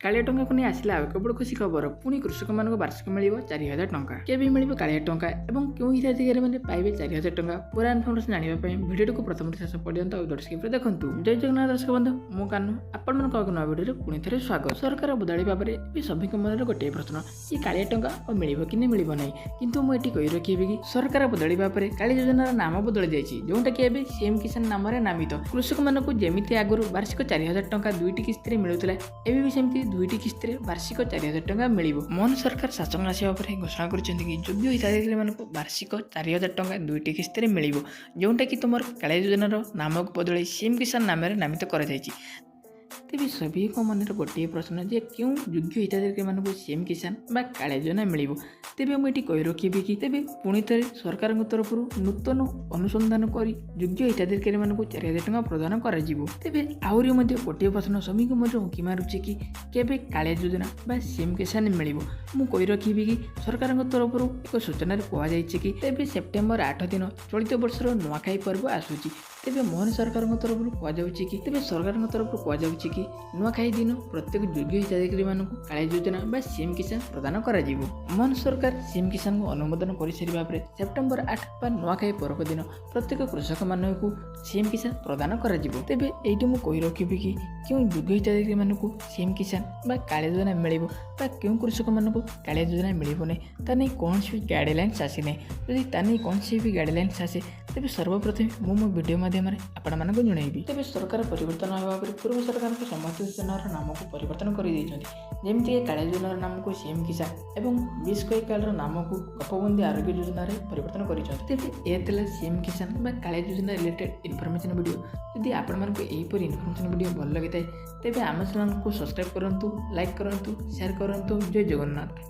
कालिया टंका को नहीं आसला केवल खुशी खबर पुणी कृषक मान वार्षिक मिल 4000 टंका केबी मिल कालिया टंका और क्यों हिताधिकारी मैंने पाइबे 4000 टंका पूरा इनफर्मेशन जानापी भिडियो को प्रथम शेष पर्यंत दर्शक देखूँ। जय जगन्नाथ दर्शक बंधु मु कानु आपण मान नया भिडियो पुणी थे स्वागत। सरकार बदल भाव में सभी मन गोटे प्रश्न ये कालिया टंका और मिल कि नहीं मिल ना किंतु मुझे कही रखी कि सरकार बदल भाव में कालिया योजनार नाम बदल जाइए जोटा कि एवं सीएम किसान नाम नामित कृषक मानक जमी आगुरी वार्षिक 4000 टंका दुईटी किस्ती मिलूला एवं भी सेमती दुईटी किस्ती वार्षिक 4000 टंका मिल। मोहन सरकार शासन आसवा पर घोषणा कर योग्य हिताधिकारी मानक वार्षिक 4000 टंका दुईटी किस्ती मिल जोटा कि तुम कालिया योजनार नाम को बदल सीएम किसान नाम नामित कर तेज सभी मन गोटे प्रश्न जे क्यों योग्य हिताधिकारी मानक सीएम किसान बा कालिया योजना मिल तेज मुझे कही रखी कि तेज पुणी थे सरकार तरफ नूतन अनुसंधान कर योग्य हिताधिकारी मानक 4000 टंका प्रदान कर तेज आहरी गोटे प्रश्न सभी मन उंकी मारुचे कि केबे कालिया योजना बा सीएम किसान मिल मु कही रखी कि सरकार तरफ एक सूचना कहुई कि तेज सेप्टेम्बर 8 दिन चलित वर्षर नुआखाई पर्व आसूची तेज मोहन सरकार तरफ कहुच्छी कि तेज सरकार तरफ कहुच्छी कि नुआखाई दिन प्रत्येक योग्य हिताधिकारी मानक कालिया योजना बा सीएम किसान प्रदान कर मोहन सरकार सीएम किसान को अनुमोदन कर सारा पर सेप्टेम्बर 8 बा नुआखाई पर्व दिन प्रत्येक कृषक मानक सीएम किसान प्रदान कर तेज ये मुझे रखी कि क्यों योग्य हिताधिकारी मानक सीएम किसान बा कालिया योजना मिल क्यों कृषक मानक कालिया योजना मिलना नहीं कौन सी भी गाइडलाइंस आसी ना यदि तानी कौन सी भी गाइडलाइंस आसे तेज सर्वप्रथम मो वीडियो माध्यम आपण मानक जनइबी। तेज सरकार परिवर्तन होगा पूर्व सरकार समस्त योजनार नाम को परिवर्तन कर जमीक कालिया योजनार नाम को सीएम किसान और 20 कालर नाम को कपबंदी आरोग्य योजन परिवर्तन कर सीएम किसान बा कालिया योजना रिलेटेड इनफर्मेशन वीडियो यदि आपण मानक यहीपरि इनफर्मेशन वीडियो भल लगी तेज आम चैनल को सब्सक्राइब करूँ, लाइक करूँ, शेयर करूँ। जय जगन्नाथ।